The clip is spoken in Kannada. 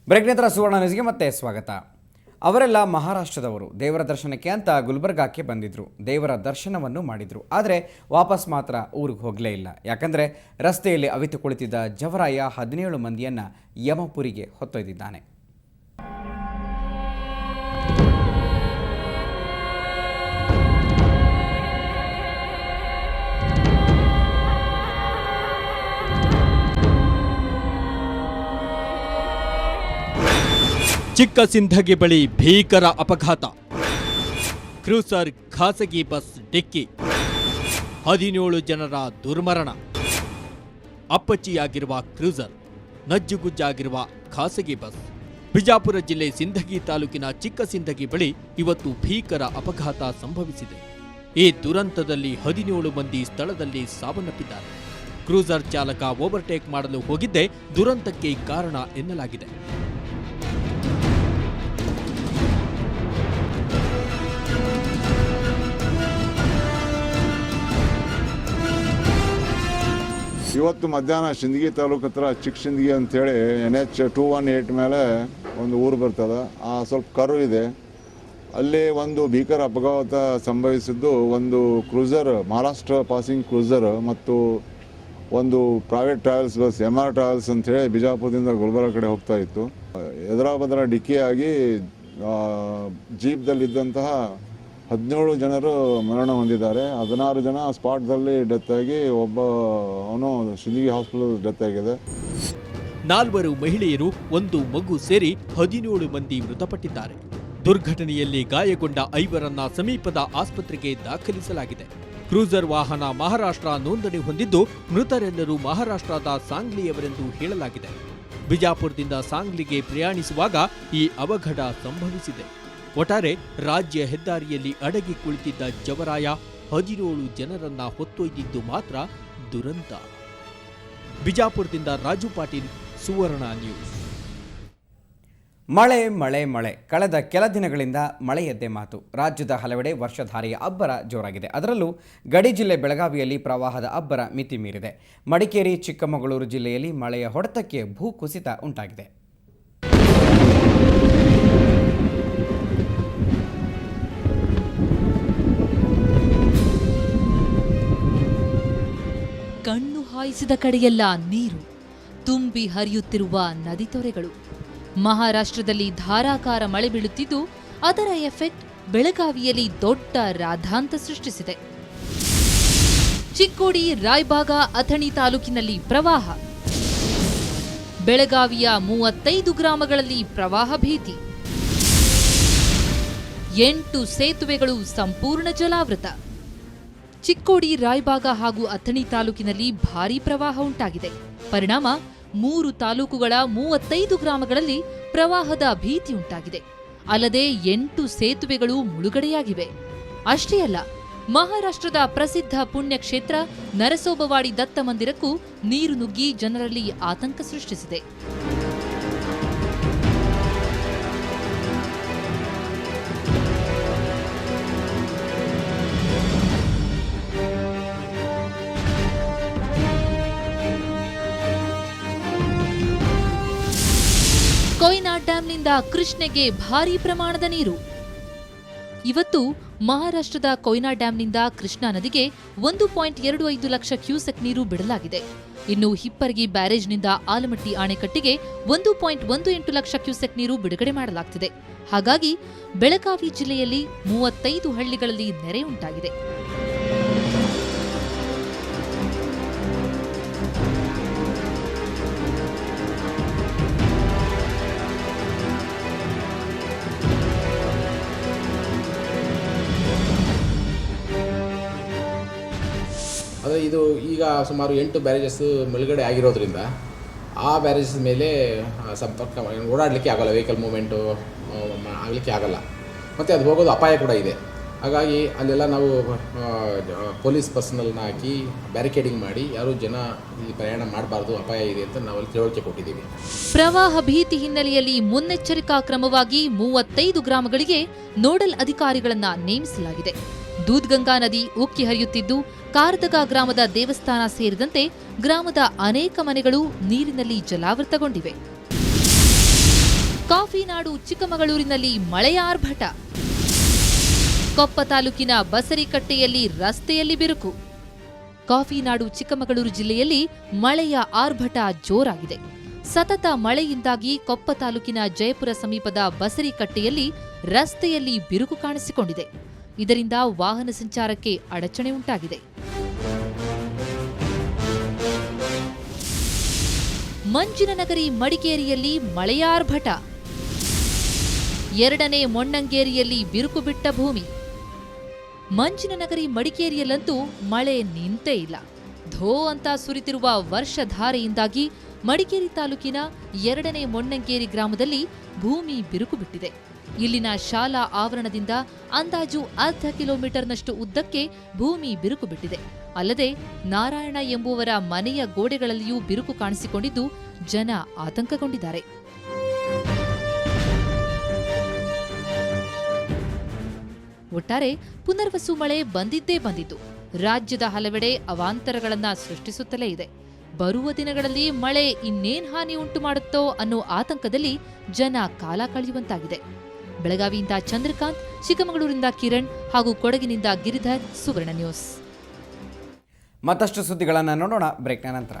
ಬ್ರೇಕ್ ನಂತರ ಸುವರ್ಣ ನ್ಯೂಸ್ಗೆ ಮತ್ತೆ ಸ್ವಾಗತ. ಅವರೆಲ್ಲ ಮಹಾರಾಷ್ಟ್ರದವರು. ದೇವರ ದರ್ಶನಕ್ಕೆ ಅಂತ ಗುಲ್ಬರ್ಗಾಕ್ಕೆ ಬಂದಿದ್ರು, ದೇವರ ದರ್ಶನವನ್ನು ಮಾಡಿದ್ರು. ಆದರೆ ವಾಪಸ್ ಮಾತ್ರ ಊರಿಗೆ ಹೋಗಲೇ ಇಲ್ಲ. ಯಾಕಂದರೆ ರಸ್ತೆಯಲ್ಲಿ ಅವಿತು ಕುಳಿತಿದ್ದ ಜವರಾಯ 17 ಮಂದಿಯನ್ನು ಯಮಪುರಿಗೆ ಹೊತ್ತೊಯ್ದಿದ್ದಾನೆ. ಚಿಕ್ಕಸಿಂಧಗಿ ಬಳಿ ಭೀಕರ ಅಪಘಾತ. ಕ್ರೂಸರ್ ಖಾಸಗಿ ಬಸ್ ಡಿಕ್ಕಿ, 17 ಜನರ ದುರ್ಮರಣ. ಅಪ್ಪಚ್ಚಿಯಾಗಿರುವ ಕ್ರೂಸರ್, ನಜ್ಜುಗುಜ್ಜಾಗಿರುವ ಖಾಸಗಿ ಬಸ್. ಬಿಜಾಪುರ ಜಿಲ್ಲೆ ಸಿಂಧಗಿ ತಾಲೂಕಿನ ಚಿಕ್ಕಸಿಂಧಗಿ ಬಳಿ ಇವತ್ತು ಭೀಕರ ಅಪಘಾತ ಸಂಭವಿಸಿದೆ. ಈ ದುರಂತದಲ್ಲಿ 17 ಮಂದಿ ಸ್ಥಳದಲ್ಲಿ ಸಾವನ್ನಪ್ಪಿದ್ದಾರೆ. ಕ್ರೂಸರ್ ಚಾಲಕ ಓವರ್ಟೇಕ್ ಮಾಡಲು ಹೋಗಿದ್ದೇ ದುರಂತಕ್ಕೆ ಕಾರಣ ಎನ್ನಲಾಗಿದೆ. ಇವತ್ತು ಮಧ್ಯಾಹ್ನ ಸಿಂದಗಿ ತಾಲೂಕು ಹತ್ರ ಚಿಕ್ಕ ಸಿಂದಗಿ ಅಂತೇಳಿ NH 218 ಮೇಲೆ ಒಂದು ಊರು ಬರ್ತದೆ. ಸ್ವಲ್ಪ ಕರು ಇದೆ, ಅಲ್ಲಿ ಒಂದು ಭೀಕರ ಅಪಘಾತ ಸಂಭವಿಸಿದ್ದು. ಒಂದು ಕ್ರೂಸರ್, ಮಹಾರಾಷ್ಟ್ರ ಪಾಸಿಂಗ್ ಕ್ರೂಸರ್ ಮತ್ತು ಒಂದು private travels bus MR travels ಅಂತೇಳಿ ಬಿಜಾಪುರದಿಂದ ಗುಲ್ಬರ್ಗ ಕಡೆ ಹೋಗ್ತಾ ಇತ್ತು. ಎದುರಾಬದರ ಡಿಕ್ಕಿಯಾಗಿ ಜೀಪ್ದಲ್ಲಿದ್ದಂತಹ 17 ಜನರು ಮರಣ ಹೊಂದಿದ್ದಾರೆ. 16 ಜನ ಸ್ಪಾಟ್ದಲ್ಲಿ ಡೆತ್ ಆಗಿ ಅವನು ಸಿಂದಗಿ ಹಾಸ್ಪಿಟಲ್ ಡೆತ್ ಆಗಿದೆ. 4 ಮಹಿಳೆಯರು, 1 ಮಗು ಸೇರಿ 17 ಮಂದಿ ಮೃತಪಟ್ಟಿದ್ದಾರೆ. ದುರ್ಘಟನೆಯಲ್ಲಿ ಗಾಯಗೊಂಡ 5ರನ್ನ ಸಮೀಪದ ಆಸ್ಪತ್ರೆಗೆ ದಾಖಲಿಸಲಾಗಿದೆ. ಕ್ರೂಸರ್ ವಾಹನ ಮಹಾರಾಷ್ಟ್ರ ನೋಂದಣಿ ಹೊಂದಿದ್ದು, ಮೃತರೆಲ್ಲರೂ ಮಹಾರಾಷ್ಟ್ರದ ಸಾಂಗ್ಲಿಯವರೆಂದು ಹೇಳಲಾಗಿದೆ. ಬಿಜಾಪುರದಿಂದ ಸಾಂಗ್ಲಿಗೆ ಪ್ರಯಾಣಿಸುವಾಗ ಈ ಅವಘಡ ಸಂಭವಿಸಿದೆ. ಒಟ್ಟಾರೆ ರಾಜ್ಯ ಹೆದ್ದಾರಿಯಲ್ಲಿ ಅಡಗಿ ಕುಳಿತಿದ್ದ ಜವರಾಯ 17 ಜನರನ್ನ ಹೊತ್ತೊಯ್ದಿದ್ದು ಮಾತ್ರ ದುರಂತ. ಬಿಜಾಪುರದಿಂದ ರಾಜು ಪಾಟೀಲ್, ಸುವರ್ಣ ನ್ಯೂಸ್. ಮಳೆ ಮಳೆ ಮಳೆ ಕಳೆದ ಕೆಲ ದಿನಗಳಿಂದ ಮಳೆಯದ್ದೇ ಮಾತು. ರಾಜ್ಯದ ಹಲವೆಡೆ ವರ್ಷಧಾರೆಯ ಅಬ್ಬರ ಜೋರಾಗಿದೆ. ಅದರಲ್ಲೂ ಗಡಿ ಜಿಲ್ಲೆ ಬೆಳಗಾವಿಯಲ್ಲಿ ಪ್ರವಾಹದ ಅಬ್ಬರ ಮಿತಿ ಮೀರಿದೆ. ಮಡಿಕೇರಿ, ಚಿಕ್ಕಮಗಳೂರು ಜಿಲ್ಲೆಯಲ್ಲಿ ಮಳೆಯ ಹೊಡೆತಕ್ಕೆ ಭೂಕುಸಿತ ಉಂಟಾಗಿದೆ. ಕಣ್ಣು ಹಾಯಿಸಿದ ಕಡೆಯೆಲ್ಲ ನೀರು ತುಂಬಿ ಹರಿಯುತ್ತಿರುವ ನದಿ ತೊರೆಗಳು. ಮಹಾರಾಷ್ಟ್ರದಲ್ಲಿ ಧಾರಾಕಾರ ಮಳೆ ಬೀಳುತ್ತಿದ್ದು, ಅದರ ಎಫೆಕ್ಟ್ ಬೆಳಗಾವಿಯಲ್ಲಿ ದೊಡ್ಡ ರಾಧಾಂತ ಸೃಷ್ಟಿಸಿದೆ. ಚಿಕ್ಕೋಡಿ, ರಾಯಬಾಗ, ಅಥಣಿ ತಾಲೂಕಿನಲ್ಲಿ ಪ್ರವಾಹ. ಬೆಳಗಾವಿಯ 35 ಗ್ರಾಮಗಳಲ್ಲಿ ಪ್ರವಾಹ ಭೀತಿ. 8 ಸೇತುವೆಗಳು ಸಂಪೂರ್ಣ ಜಲಾವೃತ. ಚಿಕ್ಕೋಡಿ, ರಾಯಬಾಗ ಹಾಗೂ ಅಥಣಿ ತಾಲೂಕಿನಲ್ಲಿ ಭಾರೀ ಪ್ರವಾಹ ಉಂಟಾಗಿದೆ. ಪರಿಣಾಮ 3 ತಾಲೂಕುಗಳ 35 ಗ್ರಾಮಗಳಲ್ಲಿ ಪ್ರವಾಹದ ಭೀತಿ ಉಂಟಾಗಿದೆ. ಅಲ್ಲದೆ 8 ಸೇತುವೆಗಳು ಮುಳುಗಡೆಯಾಗಿವೆ. ಅಷ್ಟೇ ಅಲ್ಲ, ಮಹಾರಾಷ್ಟ್ರದ ಪ್ರಸಿದ್ಧ ಪುಣ್ಯಕ್ಷೇತ್ರ ನರಸೋಬವಾಡಿ ದತ್ತ ಮಂದಿರಕ್ಕೂ ನೀರು ನುಗ್ಗಿ ಜನರಲ್ಲಿ ಆತಂಕ ಸೃಷ್ಟಿಸಿದೆ. ಕೊಯ್ನಾ ಡ್ಯಾಂನಿಂದ ಕೃಷ್ಣೆಗೆ ಭಾರೀ ಪ್ರಮಾಣದ ನೀರು. ಇವತ್ತು ಮಹಾರಾಷ್ಟ್ರದ ಕೊಯ್ನಾ ಡ್ಯಾಂನಿಂದ ಕೃಷ್ಣಾ ನದಿಗೆ 1.25 ಲಕ್ಷ ಕ್ಯೂಸೆಕ್ ನೀರು ಬಿಡಲಾಗಿದೆ. ಇನ್ನು ಹಿಪ್ಪರಗಿ ಬ್ಯಾರೇಜ್ನಿಂದ ಆಲಮಟ್ಟಿ ಅಣೆಕಟ್ಟಿಗೆ 1.18 ಲಕ್ಷ ಕ್ಯೂಸೆಕ್ ನೀರು ಬಿಡುಗಡೆ ಮಾಡಲಾಗುತ್ತಿದೆ. ಹಾಗಾಗಿ ಬೆಳಗಾವಿ ಜಿಲ್ಲೆಯಲ್ಲಿ 35 ಹಳ್ಳಿಗಳಲ್ಲಿ ನೆರೆ ಉಂಟಾಗಿದೆ. ಆದರೆ ಇದು ಈಗ ಸುಮಾರು 8 ಬ್ಯಾರೇಜಸ್ ಮುಳುಗಡೆ ಆಗಿರೋದ್ರಿಂದ ಆ ಬ್ಯಾರೇಜಸ್ ಮೇಲೆ ಸಂಪರ್ಕ ಓಡಾಡಲಿಕ್ಕೆ ಆಗಲ್ಲ, ವೆಹಿಕಲ್ ಮೂವ್ಮೆಂಟು ಆಗಲಿಕ್ಕೆ ಆಗಲ್ಲ. ಮತ್ತು ಅದು ಹೋಗೋದು ಅಪಾಯ ಕೂಡ ಇದೆ. ಹಾಗಾಗಿ ಅಲ್ಲೆಲ್ಲ ನಾವು ಪೊಲೀಸ್ ಪರ್ಸನಲ್ನ ಹಾಕಿ ಬ್ಯಾರಿಕೇಡಿಂಗ್ ಮಾಡಿ ಯಾರೂ ಜನ ಇಲ್ಲಿ ಪ್ರಯಾಣ ಮಾಡಬಾರ್ದು, ಅಪಾಯ ಇದೆ ಅಂತ ನಾವು ಅಲ್ಲಿ ತಿಳುವಳಿಕೆ ಕೊಟ್ಟಿದ್ದೀವಿ. ಪ್ರವಾಹ ಭೀತಿ ಹಿನ್ನೆಲೆಯಲ್ಲಿ ಮುನ್ನೆಚ್ಚರಿಕಾ ಕ್ರಮವಾಗಿ 35 ಗ್ರಾಮಗಳಿಗೆ ನೋಡಲ್ ಅಧಿಕಾರಿಗಳನ್ನ ನೇಮಿಸಲಾಗಿದೆ. ದೂದ್ಗಂಗಾ ನದಿ ಉಕ್ಕಿ ಹರಿಯುತ್ತಿದ್ದು, ಕಾರದಗ ಗ್ರಾಮದ ದೇವಸ್ಥಾನ ಸೇರಿದಂತೆ ಗ್ರಾಮದ ಅನೇಕ ಮನೆಗಳು ನೀರಿನಲ್ಲಿ ಜಲಾವೃತಗೊಂಡಿವೆ. ಕಾಫಿ ನಾಡು ಚಿಕ್ಕಮಗಳೂರಿನಲ್ಲಿ ಮಳೆಯ ಆರ್ಭಟ. ಕೊಪ್ಪ ತಾಲೂಕಿನ ಬಸರಿಕಟ್ಟೆಯಲ್ಲಿ ರಸ್ತೆಯಲ್ಲಿ ಬಿರುಕು. ಕಾಫಿ ನಾಡು ಚಿಕ್ಕಮಗಳೂರು ಜಿಲ್ಲೆಯಲ್ಲಿ ಮಳೆಯ ಆರ್ಭಟ ಜೋರಾಗಿದೆ. ಸತತ ಮಳೆಯಿಂದಾಗಿ ಕೊಪ್ಪ ತಾಲೂಕಿನ ಜಯಪುರ ಸಮೀಪದ ಬಸರಿಕಟ್ಟೆಯಲ್ಲಿ ರಸ್ತೆಯಲ್ಲಿ ಬಿರುಕು ಕಾಣಿಸಿಕೊಂಡಿದೆ. ಇದರಿಂದ ವಾಹನ ಸಂಚಾರಕ್ಕೆ ಅಡಚಣೆ ಉಂಟಾಗಿದೆ. ಮಂಜಿನ ನಗರಿ ಮಡಿಕೇರಿಯಲ್ಲಿ ಮಳೆಯ ಆರ್ಭಟ. ಎರಡನೇ ಮೊಣ್ಣಂಗೇರಿಯಲ್ಲಿ ಬಿರುಕು ಬಿಟ್ಟ ಭೂಮಿ. ಮಂಜಿನ ನಗರಿ ಮಡಿಕೇರಿಯಲ್ಲಂತೂ ಮಳೆ ನಿಂತೇ ಇಲ್ಲ. ಧೋ ಅಂತ ಸುರಿತಿರುವ ವರ್ಷಧಾರೆಯಿಂದಾಗಿ ಮಡಿಕೇರಿ ತಾಲೂಕಿನ ಎರಡನೇ ಮೊಣ್ಣಂಗೇರಿ ಗ್ರಾಮದಲ್ಲಿ ಭೂಮಿ ಬಿರುಕು ಬಿಟ್ಟಿದೆ. ಇಲ್ಲಿನ ಶಾಲಾ ಆವರಣದಿಂದ ಅಂದಾಜು ಅರ್ಧ ಕಿಲೋಮೀಟರ್ನಷ್ಟು ಉದ್ದಕ್ಕೆ ಭೂಮಿ ಬಿರುಕು ಬಿಟ್ಟಿದೆ. ಅಲ್ಲದೆ ನಾರಾಯಣ ಎಂಬುವರ ಮನೆಯ ಗೋಡೆಗಳಲ್ಲಿಯೂ ಬಿರುಕು ಕಾಣಿಸಿಕೊಂಡಿದ್ದು ಜನ ಆತಂಕಗೊಂಡಿದ್ದಾರೆ. ಒಟ್ಟಾರೆ ಪುನರ್ವಸು ಮಳೆ ಬಂದಿದ್ದೇ ಬಂದಿದ್ದು ರಾಜ್ಯದ ಹಲವೆಡೆ ಅವಾಂತರಗಳನ್ನ ಸೃಷ್ಟಿಸುತ್ತಲೇ ಇದೆ. ಬರುವ ದಿನಗಳಲ್ಲಿ ಮಳೆ ಇನ್ನೇನ್ ಹಾನಿ ಉಂಟು ಮಾಡುತ್ತೋ ಅನ್ನೋ ಆತಂಕದಲ್ಲಿ ಜನ ಕಾಲ ಕಳೆಯುವಂತಾಗಿದೆ. ಬೆಳಗಾವಿಯಿಂದ ಚಂದ್ರಕಾಂತ್, ಚಿಕ್ಕಮಗಳೂರಿನಿಂದ ಕಿರಣ್ ಹಾಗೂ ಕೊಡಗಿನಿಂದ ಗಿರಿಧರ್, ಸುವರ್ಣ ನ್ಯೂಸ್. ಮತ್ತಷ್ಟು ಸುದ್ದಿಗಳನ್ನು ನೋಡೋಣ ಬ್ರೇಕ್ನ ನಂತರ.